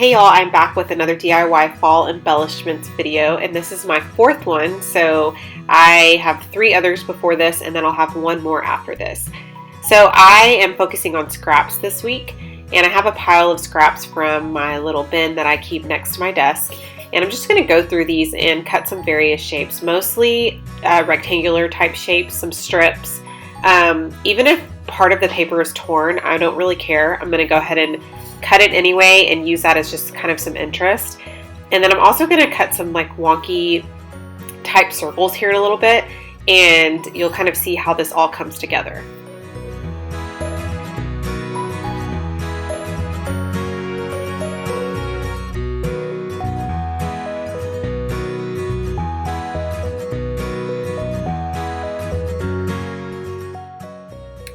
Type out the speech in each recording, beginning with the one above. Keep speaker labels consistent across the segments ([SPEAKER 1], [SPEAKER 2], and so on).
[SPEAKER 1] Hey y'all, I'm back with another DIY fall embellishments video, and this is my fourth one, so I have 3 others before this, and then I'll have one more after this. So I am focusing on scraps this week, and I have a pile of scraps from my little bin that I keep next to my desk, and I'm just going to go through these and cut some various shapes, mostly rectangular type shapes, some strips. Even if part of the paper is torn, I don't really care. I'm going to go ahead and cut it anyway and use that as just kind of some interest. And then I'm also going to cut some like wonky type circles here in a little bit, and you'll kind of see how this all comes together.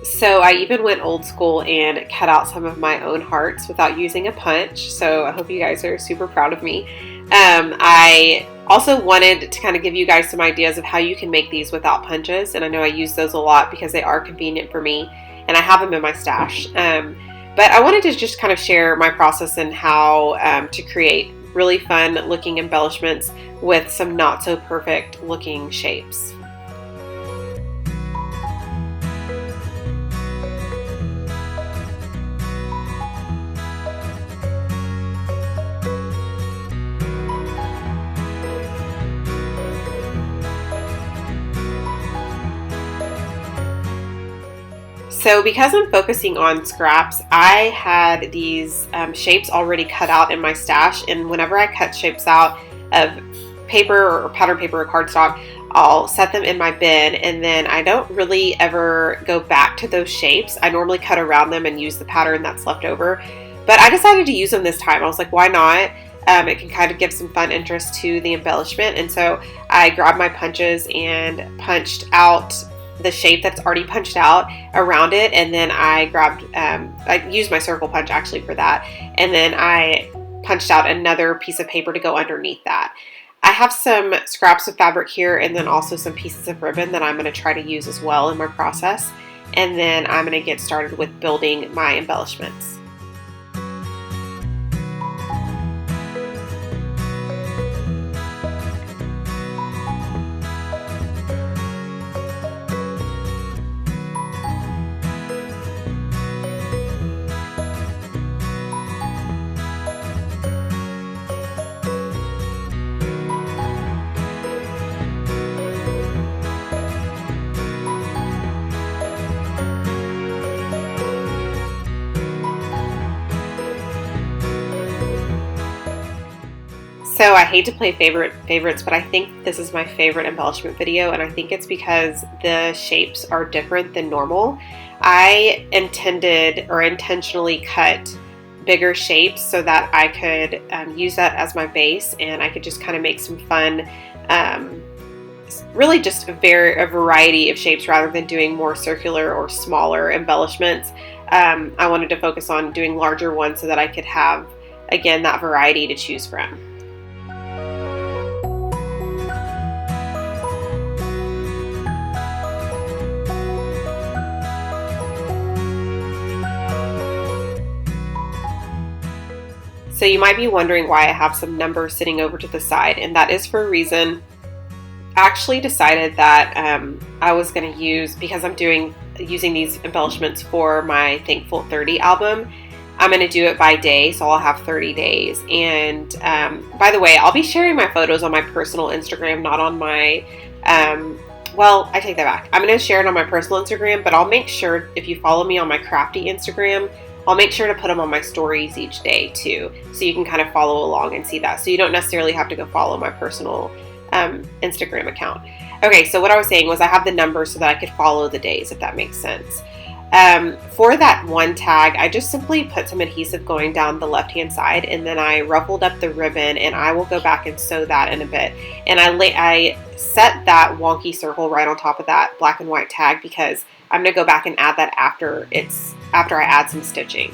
[SPEAKER 1] So I even went old school and cut out some of my own hearts without using a punch, so I hope you guys are super proud of me. I also wanted to kind of give you guys some ideas of how you can make these without punches, and I know I use those a lot because they are convenient for me, and I have them in my stash. But I wanted to just kind of share my process and how to create really fun looking embellishments with some not so perfect looking shapes. So because I'm focusing on scraps, I had these shapes already cut out in my stash, and whenever I cut shapes out of paper or pattern paper or cardstock, I'll set them in my bin, and then I don't really ever go back to those shapes. I normally cut around them and use the pattern that's left over, but I decided to use them this time. I was like, why not? It can kind of give some fun interest to the embellishment, and so I grabbed my punches and punched out the shape that's already punched out around it, and then I grabbed, I used my circle punch actually for that, and then I punched out another piece of paper to go underneath that. I have some scraps of fabric here, and then also some pieces of ribbon that I'm going to try to use as well in my process, and then I'm going to get started with building my embellishments. So I hate to play favorites, but I think this is my favorite embellishment video, and I think it's because the shapes are different than normal. I intended or intentionally cut bigger shapes so that I could use that as my base, and I could just kind of make some fun, really just a variety of shapes rather than doing more circular or smaller embellishments. I wanted to focus on doing larger ones so that I could have, again, that variety to choose from. So you might be wondering why I have some numbers sitting over to the side, and that is for a reason. I actually decided that I was going to use, because I'm using these embellishments for my Thankful 30 album, I'm going to do it by day, so I'll have 30 days. And by the way, I'll be sharing my photos on my personal Instagram, not on my, well, I take that back. I'm going to share it on my personal Instagram, but I'll make sure, if you follow me on my crafty Instagram, I'll make sure to put them on my stories each day too, so you can kind of follow along and see that. So you don't necessarily have to go follow my personal Instagram account. Okay, so what I was saying was I have the numbers so that I could follow the days, if that makes sense. For that one tag, I just simply put some adhesive going down the left-hand side, and then I ruffled up the ribbon, and I will go back and sew that in a bit. And I set that wonky circle right on top of that black and white tag because I'm going to go back and add that after I add some stitching.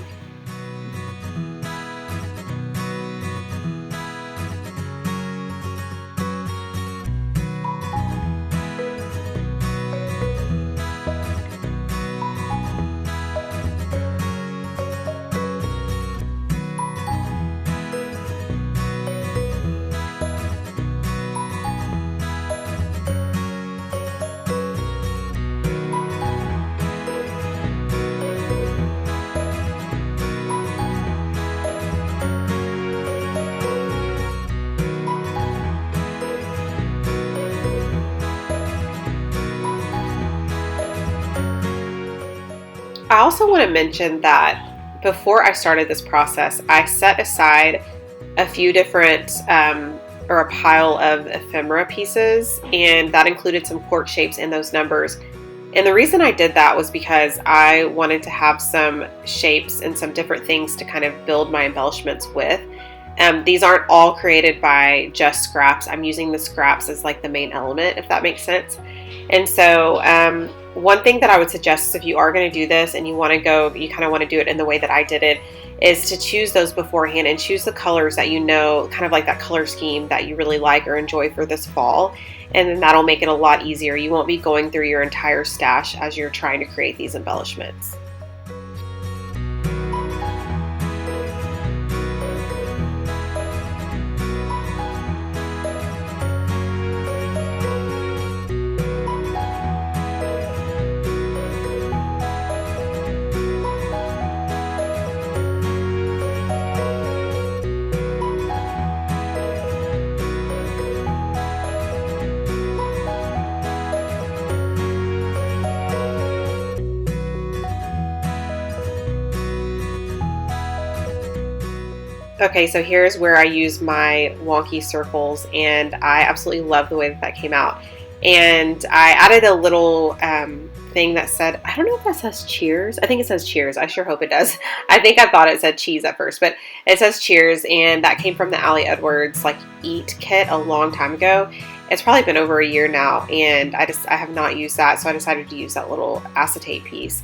[SPEAKER 1] I also want to mention that before I started this process, I set aside a few different or a pile of ephemera pieces, and that included some cork shapes in those numbers. And the reason I did that was because I wanted to have some shapes and some different things to kind of build my embellishments with. These aren't all created by just scraps. I'm using the scraps as like the main element, if that makes sense. And so one thing that I would suggest is if you are going to do this and you want to go, you kind of want to do it in the way that I did it, is to choose those beforehand and choose the colors that you know, kind of like that color scheme that you really like or enjoy for this fall. And then that'll make it a lot easier. You won't be going through your entire stash as you're trying to create these embellishments. Okay, so here's where I use my wonky circles, and I absolutely love the way that that came out. And I added a little thing that said, I don't know if that says cheers. I think it says cheers. I sure hope it does. I think I thought it said cheese at first, but it says cheers, and that came from the Ali Edwards like Eat kit a long time ago. It's probably been over a year now, and I have not used that, so I decided to use that little acetate piece.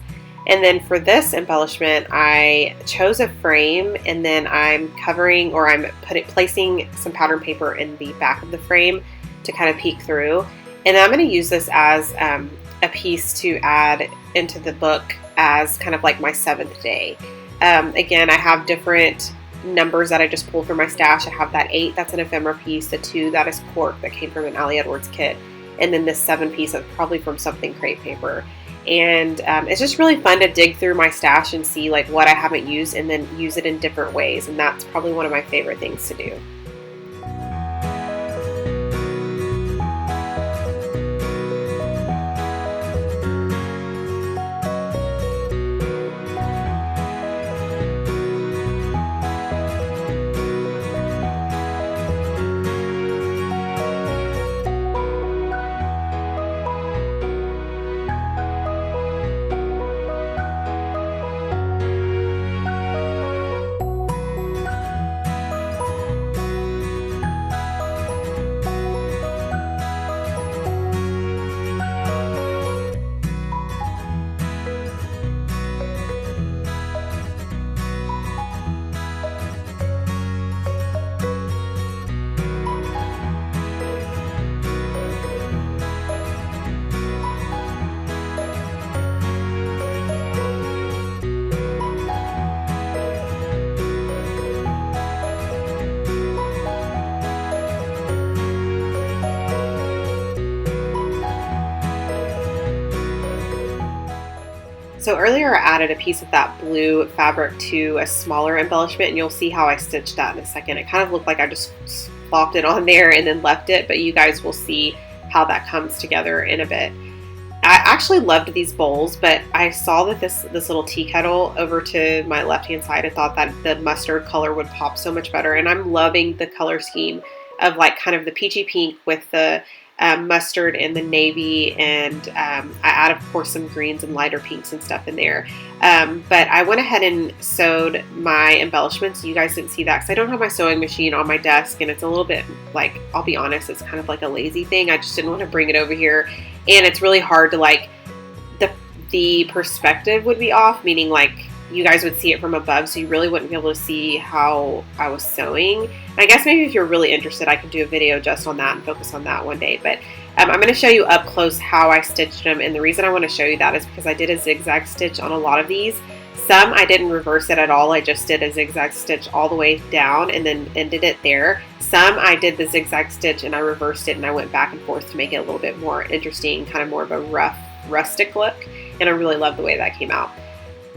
[SPEAKER 1] And then for this embellishment, I chose a frame, and then I'm covering, or I'm placing some pattern paper in the back of the frame to kind of peek through. And I'm going to use this as a piece to add into the book as kind of like my 7th day. Again, I have different numbers that I just pulled from my stash. I have that 8, that's an ephemera piece, the 2, that is cork, that came from an Ali Edwards kit, and then this 7 piece that's probably from something crepe paper. And it's just really fun to dig through my stash and see like what I haven't used and then use it in different ways. And that's probably one of my favorite things to do. So earlier I added a piece of that blue fabric to a smaller embellishment, and you'll see how I stitched that in a second. It kind of looked like I just plopped it on there and then left it, but you guys will see how that comes together in a bit. I actually loved these bowls, but I saw that this little tea kettle over to my left-hand side, I thought that the mustard color would pop so much better, and I'm loving the color scheme of like kind of the peachy pink with the mustard and the navy, and I add of course some greens and lighter pinks and stuff in there, but I went ahead and sewed my embellishments. You guys didn't see that because I don't have my sewing machine on my desk, and it's a little bit like, I'll be honest, it's kind of like a lazy thing. I just didn't want to bring it over here, and it's really hard to like, the perspective would be off, meaning like you guys would see it from above, so you really wouldn't be able to see how I was sewing. And I guess maybe if you're really interested, I could do a video just on that and focus on that one day. But I'm going to show you up close how I stitched them, and the reason I want to show you that is because I did a zigzag stitch on a lot of these. Some I didn't reverse it at all. I just did a zigzag stitch all the way down and then ended it there. Some I did the zigzag stitch and I reversed it and I went back and forth to make it a little bit more interesting, kind of more of a rough, rustic look, and I really love the way that came out.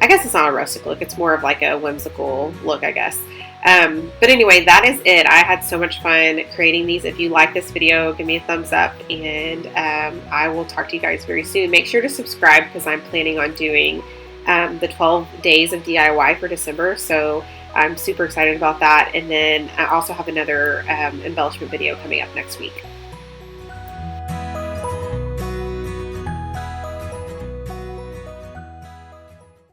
[SPEAKER 1] I guess it's not a rustic look, it's more of like a whimsical look, I guess. But anyway, that is it. I had so much fun creating these. If you like this video, give me a thumbs up, and I will talk to you guys very soon. Make sure to subscribe because I'm planning on doing the 12 days of DIY for December. So I'm super excited about that. And then I also have another embellishment video coming up next week.